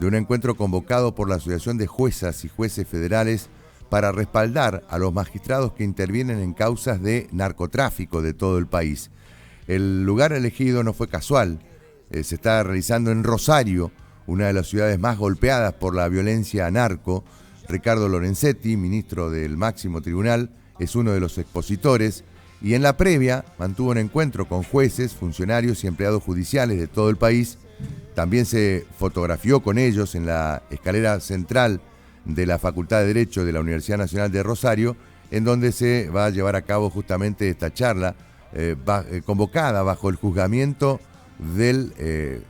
de un encuentro convocado por la Asociación de Juezas y Jueces Federales para respaldar a los magistrados que intervienen en causas de narcotráfico de todo el país. El lugar elegido no fue casual, se está realizando en Rosario, una de las ciudades más golpeadas por la violencia narco. Ricardo Lorenzetti, ministro del máximo tribunal, es uno de los expositores y en la previa mantuvo un encuentro con jueces, funcionarios y empleados judiciales de todo el país. También se fotografió con ellos en la escalera central de la Facultad de Derecho de la Universidad Nacional de Rosario, en donde se va a llevar a cabo justamente esta charla convocada bajo el juzgamiento del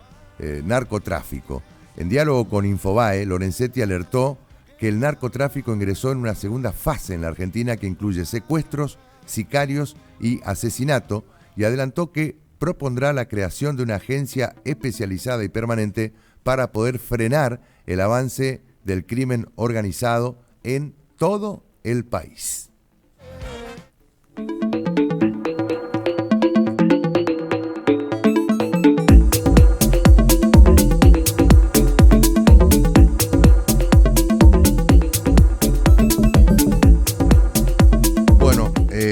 narcotráfico. En diálogo con Infobae, Lorenzetti alertó que el narcotráfico ingresó en una segunda fase en la Argentina que incluye secuestros, sicarios y asesinato, y adelantó que propondrá la creación de una agencia especializada y permanente para poder frenar el avance del crimen organizado en todo el país.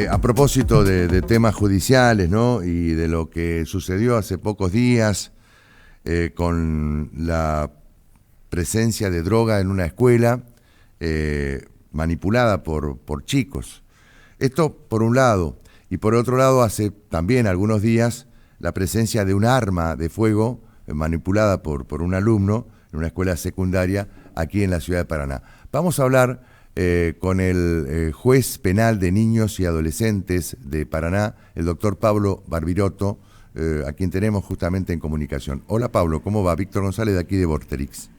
A propósito de temas judiciales, ¿no? Y de lo que sucedió hace pocos días con la presencia de droga en una escuela manipulada por chicos. Esto por un lado. Y por otro lado, hace también algunos días la presencia de un arma de fuego manipulada por un alumno en una escuela secundaria aquí en la ciudad de Paraná. Vamos a hablar con el juez penal de niños y adolescentes de Paraná, el doctor Pablo Barbirotto, a quien tenemos justamente en comunicación. Hola Pablo, ¿cómo va? Víctor González de aquí de Vorterix.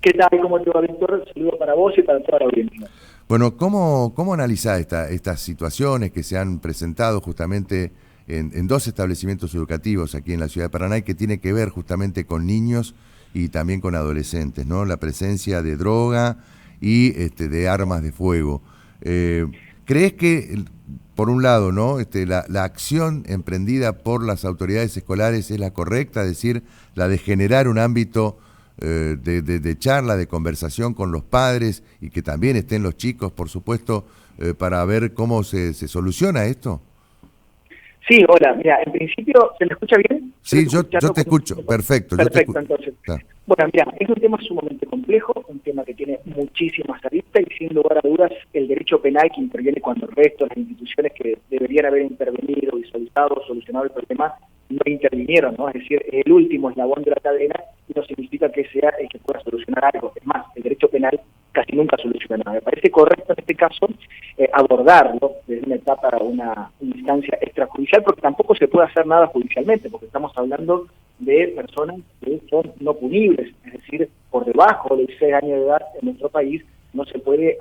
¿Qué tal? ¿Cómo te va, Víctor? Saludos para vos y para toda la audiencia. Bueno, ¿cómo analizás estas situaciones que se han presentado justamente en dos establecimientos educativos aquí en la ciudad de Paraná y que tiene que ver justamente con niños y también con adolescentes, ¿no? La presencia de droga y de armas de fuego. ¿Crees que, por un lado, ¿no? La acción emprendida por las autoridades escolares es la correcta, es decir, la de generar un ámbito de charla, de conversación con los padres y que también estén los chicos, por supuesto, para ver cómo se soluciona esto? Sí, hola, mira, en principio, ¿se me escucha bien? Sí, yo te escucho, perfecto. Perfecto, entonces. Bueno, mira, es un tema sumamente complejo, un tema que tiene muchísimas aristas y sin lugar a dudas el derecho penal que interviene cuando el resto de las instituciones que deberían haber intervenido, visualizado, solucionado el problema, no intervinieron, ¿no? Es decir, el último eslabón de la cadena y no significa que sea el que pueda solucionar algo. Es más, el derecho penal casi nunca soluciona nada. Me parece correcto en este caso abordarlo desde una etapa, una instancia extrajudicial, porque tampoco se puede hacer nada judicialmente, porque estamos hablando de personas que son no punibles, es decir, por debajo de 16 años de edad en nuestro país no se puede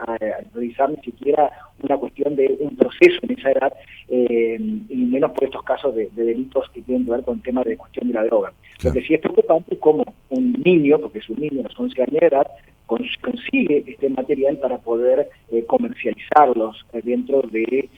realizar ni siquiera una cuestión de un proceso en esa edad, y menos por estos casos de delitos que tienen que ver con el tema de cuestión de la droga. Lo que sí es preocupante es cómo un niño, porque es un niño a los 11 años de edad, consigue este material para poder comercializarlos dentro de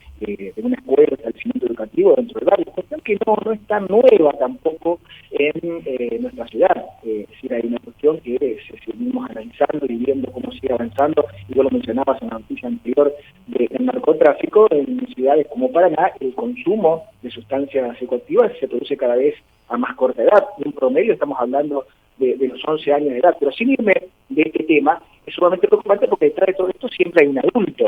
una escuela, un establecimiento educativo, dentro del barrio. Cuestión que no es tan nueva tampoco en nuestra ciudad. Es decir, hay una cuestión que seguimos analizando y viendo cómo sigue avanzando, y vos lo mencionabas en la noticia anterior del narcotráfico. En ciudades como Paraná, el consumo de sustancias psicoactivas se produce cada vez a más corta edad. En promedio estamos hablando de los 11 años de edad, pero sin irme de este tema, es sumamente preocupante porque detrás de todo esto siempre hay un adulto,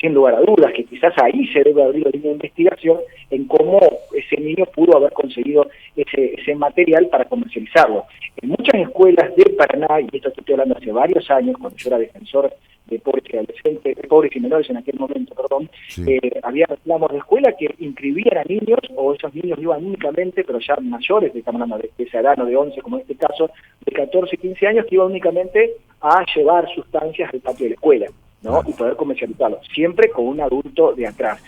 sin lugar a dudas, que quizás ahí se debe abrir la línea de investigación en cómo ese niño pudo haber conseguido ese material para comercializarlo. En muchas escuelas de Paraná, y esto estoy hablando hace varios años, cuando yo era defensor de pobres y adolescentes, pobres y menores en aquel momento, sí. Había reclamos de escuela que inscribían a niños, o esos niños iban únicamente, pero ya mayores, estamos hablando de esa edad, no de 11, como en este caso, de 14, 15 años, que iban únicamente a llevar sustancias al patio de la escuela, ¿no? Y poder comercializarlo, siempre con un adulto de atrás.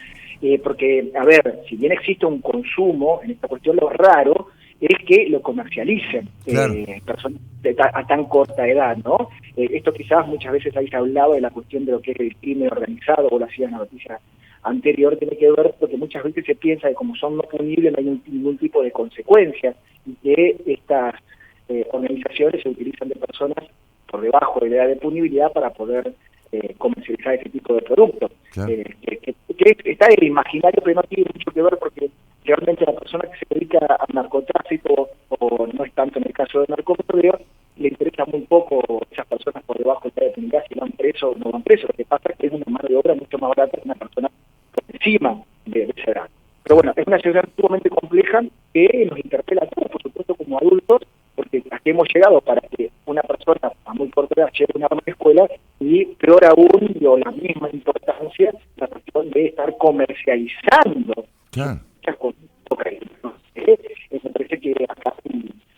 Porque, a ver, si bien existe un consumo, en esta cuestión lo raro es que lo comercialicen, claro, personas a tan corta edad, ¿no? Esto quizás muchas veces habéis hablado de la cuestión de lo que es el crimen organizado, o lo hacía en la noticia anterior, tiene que ver porque muchas veces se piensa que como son no punibles no hay ningún tipo de consecuencias, y que estas organizaciones se utilizan de personas debajo de la edad de punibilidad para poder comercializar ese tipo de productos. Claro. Que está en el imaginario, pero no tiene mucho que ver porque realmente la persona que se dedica al narcotráfico, o no es tanto en el caso del narcotráfico, le interesa muy poco esas personas por debajo de la edad de punibilidad, si van presos o no van presos. Lo que pasa es que es una mano de obra mucho más barata que una persona por encima de esa edad. Pero bueno, es una situación sumamente compleja que nos interpela a todos, por supuesto, como adultos, porque aquí hemos llegado para que una persona a muy corta edad lleve una arma a la escuela y, peor aún, o la misma importancia, la cuestión de estar comercializando muchas cosas. ¿No? Me parece que acá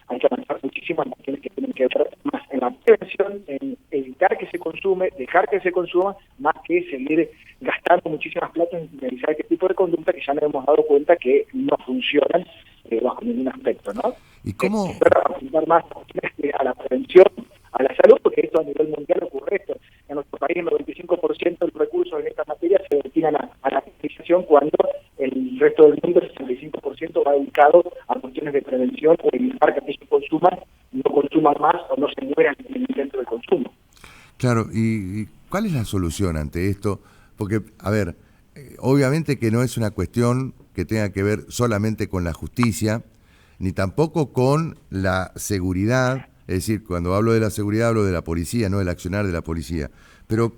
hay que avanzar muchísimo en cuestiones que tienen que ver más en la prevención, en evitar que se consume, dejar que se consuma, más que seguir gastando muchísimas plata en realizar este tipo de conducta que ya nos hemos dado cuenta que no funcionan bajo ningún aspecto, ¿no? ¿Y cómo? Apuntar más a la prevención, a la salud, porque esto a nivel mundial ocurre esto. En nuestro país el 95% de los recursos en esta materia se destinan a la utilización, cuando el resto del mundo, el 65%, va dedicado a cuestiones de prevención o evitar que aquellos consuman, no consuman más o no se mueran en el intento de consumo. Claro, ¿y cuál es la solución ante esto? Porque, a ver, obviamente que no es una cuestión que tenga que ver solamente con la justicia, ni tampoco con la seguridad. Es decir, cuando hablo de la seguridad hablo de la policía, no del accionar de la policía. Pero,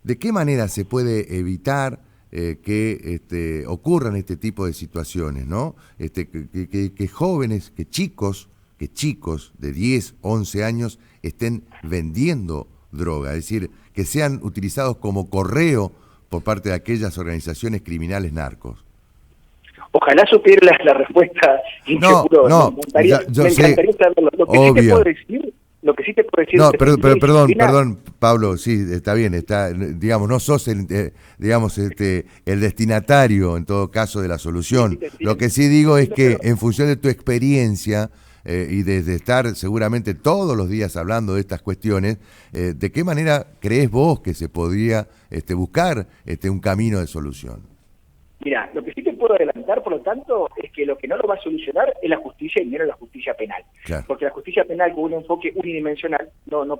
¿de qué manera se puede evitar que ocurran este tipo de situaciones, ¿no? Que jóvenes, que chicos de 10, 11 años estén vendiendo droga, es decir, que sean utilizados como correo por parte de aquellas organizaciones criminales narcos? Ojalá supiera la respuesta, inseguro. No, me encantaría saberlo. Lo que sí te puedo decir. No, perdón, Pablo, sí, está bien, digamos, no sos el destinatario, en todo caso, de la solución. Sí, lo que sí digo es que, en función de tu experiencia, y desde estar seguramente todos los días hablando de estas cuestiones, ¿de qué manera crees vos que se podría buscar un camino de solución? Mira, lo que sí te puedo adelantar, por lo tanto, es que lo que no lo va a solucionar es la justicia y menos la justicia penal. Claro. Porque la justicia penal, con un enfoque unidimensional, no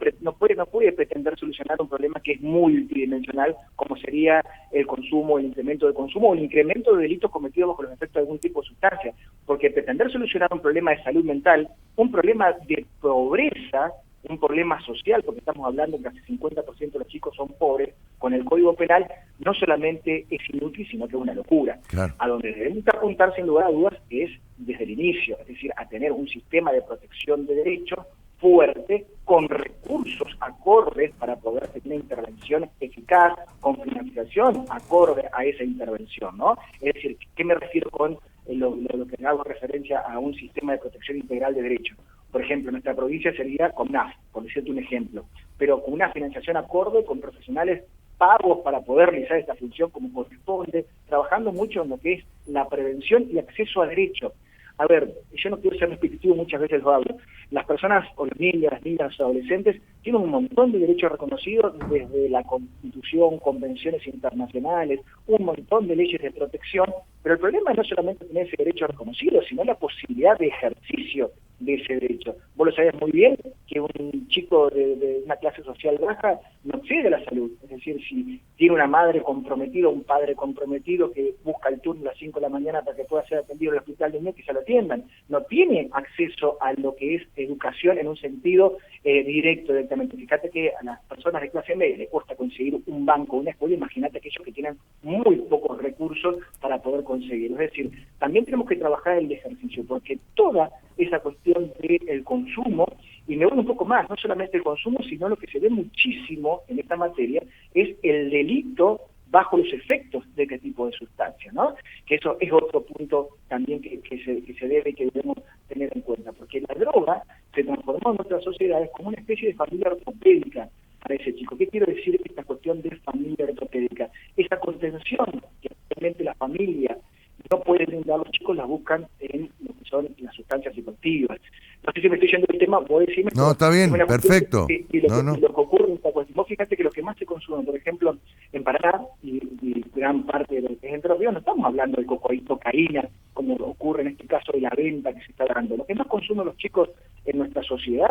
puede pretender solucionar un problema que es multidimensional, como sería el consumo, el incremento de consumo o el incremento de delitos cometidos bajo los efectos de algún tipo de sustancia. Porque pretender solucionar un problema de salud mental, un problema de pobreza, un problema social, porque estamos hablando que casi 50% de los chicos son pobres, con el Código Penal no solamente es inútil, sino que es una locura. Claro. A donde debemos apuntar, sin lugar a dudas, es desde el inicio, es decir, a tener un sistema de protección de derechos fuerte, con recursos acordes para poder tener una intervención eficaz, con financiación acorde a esa intervención, ¿no? Es decir, ¿qué me refiero con lo que hago referencia a un sistema de protección integral de derechos? Por ejemplo, en nuestra provincia sería CONAF, por decirte un ejemplo, pero con una financiación acorde, con profesionales pagos para poder realizar esta función como corresponde, trabajando mucho en lo que es la prevención y acceso a derechos. A ver, yo no quiero ser repetitivo, muchas veces lo hablo. Las personas, o las niñas, los adolescentes, tienen un montón de derechos reconocidos desde la Constitución, convenciones internacionales, un montón de leyes de protección, pero el problema no es solamente tener ese derecho reconocido, sino la posibilidad de ejercicio de ese derecho. Vos lo sabés muy bien que un chico de una clase social baja no accede a la salud. Es decir, si tiene una madre comprometida, un padre comprometido que busca el turno a las 5 de la mañana para que pueda ser atendido en el hospital de niños, que se lo atiendan, no tiene acceso a lo que es educación en un sentido directamente. Fíjate que a las personas de clase media le cuesta conseguir un banco, una escuela, imagínate aquellos que tienen muy pocos recursos para poder conseguirlo. Es decir, también tenemos que trabajar en el ejercicio, porque toda esa cuestión del consumo, y me voy un poco más, no solamente el consumo, sino lo que se ve muchísimo en esta materia, es el delito bajo los efectos de este tipo de sustancias, ¿no? Que eso es otro punto también que se debe y que debemos tener en cuenta, porque la droga se transformó en nuestras sociedades como una especie de familia ortopédica para ese chico. ¿Qué quiero decir esta cuestión de familia ortopédica? Esa contención que actualmente la familia no puede brindar, los chicos la buscan en lo que son las sustancias psicoactivas. No sé si me estoy yendo del tema, voy a decirme... No, está bien, perfecto. Y lo que ocurre en esta cuestión, vos fíjate que lo que más se consume, por ejemplo, en Paraná, y gran parte de lo que es Entre Ríos, no estamos hablando de cocaína, como ocurre en este caso de la venta que se está dando. Lo que más consumen los chicos en nuestra sociedad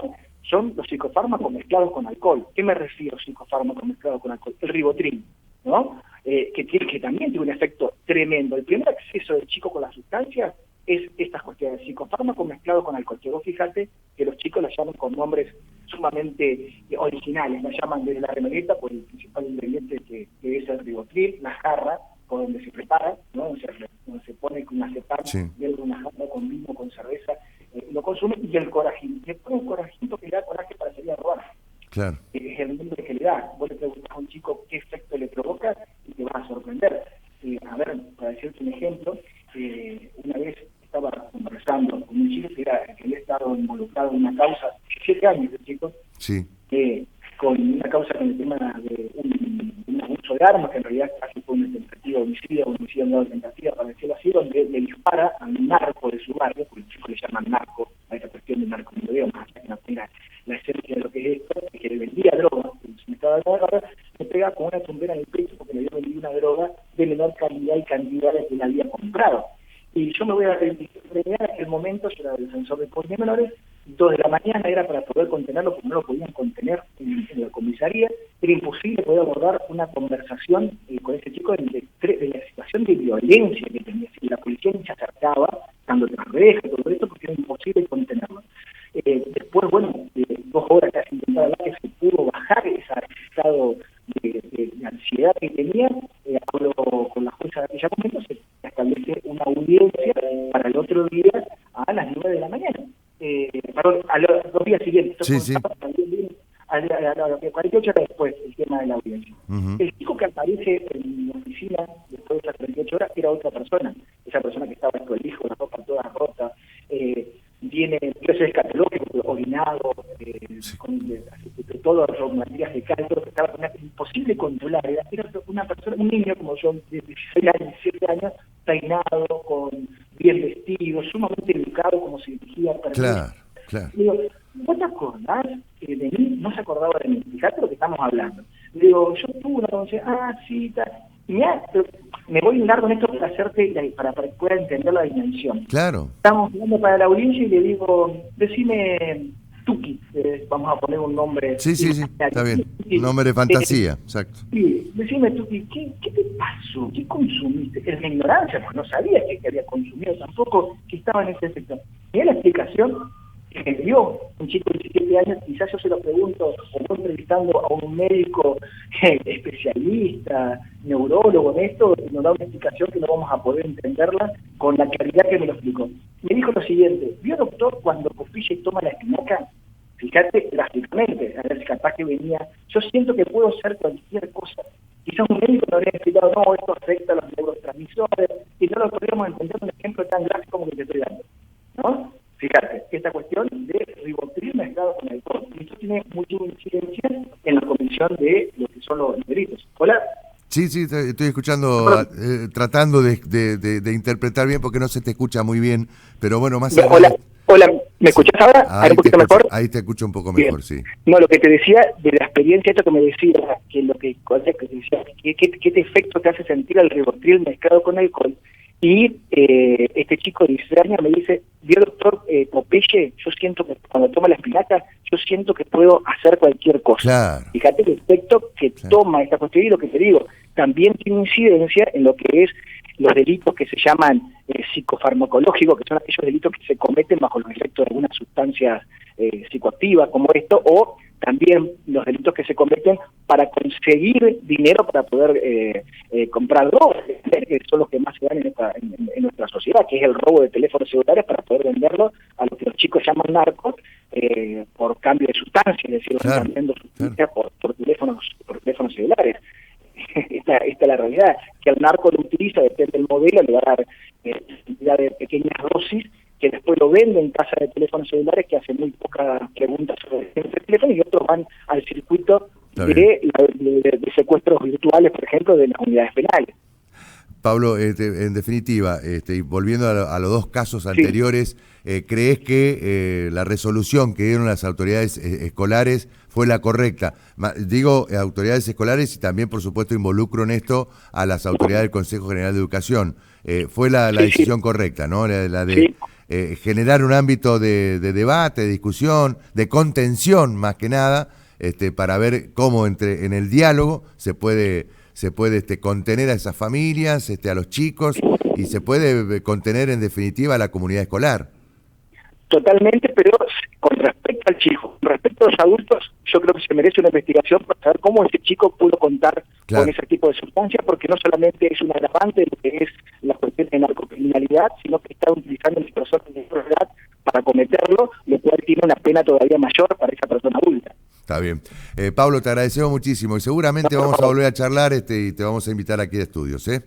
son los psicofármacos mezclados con alcohol. ¿Qué me refiero psicofármacos mezclados con alcohol? El ribotril, ¿no? Que también tiene un efecto tremendo. El primer acceso del chico con las sustancias es estas cuestiones, psicofármacos mezclados con alcohol. Que vos fíjate que los chicos las llaman con nombres sumamente originales, la llaman desde la remerita por el principal ingrediente que es el ribotril, la jarra, por donde se prepara, ¿no? Donde se pone con una acetato, Sí. una jarra con vino, con cerveza, lo consume, y el corajín. Después el corajito que le da coraje para salir a robar. Claro. Es el nombre que le da. Vos le preguntás a un chico qué efecto le provoca y te vas a sorprender. A ver, para decirte un ejemplo, una vez estaba conversando con un chico que había estado involucrado en una causa, 17 años el chico, Sí. con una causa con el tema de un abuso de armas, que en realidad casi fue una tentativa de homicidio en grado de tentativa, para decirlo así, donde le dispara a un narco de su barrio, porque el chico le llaman narco, a esa cuestión de narco, más allá que no tenga la esencia de lo que es esto, es que le vendía droga, se me estaba dando droga, le pega con una tumbera en el pecho porque le había vendido una droga de menor calidad y cantidad de que le había comprado. Y yo me voy a reivindicar en aquel momento, yo era defensor de jóvenes menores, 2 de la mañana era para poder contenerlo, porque no lo podían contener en la comisaría. Era imposible poder abordar una conversación con ese chico de la situación de violencia que tenía. Si la policía ni se acercaba, dando tras rejas, todo esto, porque era imposible contenerlo. Después, 2 horas casi intentaba hablar, que se pudo bajar ese estado de ansiedad que tenía. Hablo con la jueza de aquella momento, se establece una audiencia para el otro día a las 9 de la mañana. Perdón, a los 2 días siguientes. Sí, sí. A 48 horas después, el tema de la audiencia. Uh-huh. El chico que aparece en la oficina después de esas 38 horas era otra persona. Esa persona que estaba con el hijo, la ropa toda rota, viene, ese escatológico, orinado, Sí. con todo materias de caldo, que estaba imposible controlar. Era una persona, un niño como yo, de 16 años, 17 años, peinado, con bien vestido, sumamente educado, como se dirigía para Claro, claro. Le digo, ¿vos te acordás de mí? No se acordaba de mí. Fíjate lo que estamos hablando. Le digo, yo tuve una conversación, sí, tal. Y mirá, me voy a hilar con esto para hacerte, para que pueda entender la dimensión. Claro. Estamos hablando para la audiencia y le digo, decime Tuki, vamos a poner un nombre. Sí, está bien. Un nombre de fantasía, exacto. Sí, decime Tuki, ¿qué te pasó? ¿Qué consumiste? Es la ignorancia, pues no sabía que había consumido tampoco, que estaba en ese sector. Y la explicación que me dio un chico de 17 años, quizás yo se lo pregunto, o estoy entrevistando a un médico especialista, neurólogo en esto, y nos da una explicación que no vamos a poder entenderla con la claridad que me lo explicó. Me dijo lo siguiente: ¿vio, doctor, cuando Popeye toma la espinaca? Fíjate drásticamente, a ver si capaz que venía, yo siento que puedo hacer cualquier cosa. Quizás un médico me habría explicado, no, esto afecta a los neurotransmisores, y no lo podríamos entender un ejemplo tan gráfico como que te estoy dando, ¿no? Fíjate, esta cuestión de ribotril mezclado con alcohol. Y esto tiene mucha incidencia en la comisión de lo que son los delitos. Hola. Sí, estoy escuchando, tratando de interpretar bien porque no se te escucha muy bien, pero bueno, más allá. Hola, ¿me escuchás ahora? ¿Un poquito mejor? Ahí te escucho un poco mejor, bien. sí. No, lo que te decía de la experiencia, esto que me decía, que lo que te decía, ¿qué efecto te hace sentir el ribotril mezclado con alcohol? Y este chico de 16 años me dice, vio, doctor, Popeye, yo siento que cuando toma la espinaca, yo siento que puedo hacer cualquier cosa. Claro. Fíjate el efecto que toma esta cuestión, y lo que te digo, también tiene incidencia en lo que es los delitos que se llaman psicofarmacológicos, que son aquellos delitos que se cometen bajo los efectos de algunas sustancias psicoactivas como esto, o también los delitos que se cometen para conseguir dinero para poder comprar drogas, que son los que más se dan en nuestra sociedad, que es el robo de teléfonos celulares para poder venderlos a lo que los chicos llaman narcos, por cambio de sustancia, es decir, claro, vendiendo sustancias por teléfonos celulares. Esta es la realidad, que el narco lo utiliza, depende del modelo, le va a dar cantidad de pequeñas dosis, que después lo vende en casa de teléfonos celulares, que hacen muy pocas preguntas sobre el teléfono, y otros van al circuito de secuestros virtuales, por ejemplo, de las unidades penales. Pablo, en definitiva, y volviendo a los 2 casos anteriores, ¿crees que la resolución que dieron las autoridades escolares fue la correcta? Digo, autoridades escolares, y también, por supuesto, involucro en esto a las autoridades del Consejo General de Educación. Fue la decisión correcta, ¿no? La de generar un ámbito de debate, de discusión, de contención más que nada, para ver cómo en el diálogo se puede contener a esas familias, a los chicos, y se puede contener en definitiva a la comunidad escolar. Totalmente, pero con respecto al chico, con respecto a los adultos, yo creo que se merece una investigación para saber cómo ese chico pudo contar con ese tipo de sustancias, porque no solamente es un agravante de lo que es la cuestión de narcocriminalidad, sino que está utilizando a personas de menor edad para cometerlo, lo cual tiene una pena todavía mayor para esa persona adulta. Está bien. Pablo, te agradecemos muchísimo y seguramente vamos a volver a charlar y te vamos a invitar aquí a estudios, ¿eh?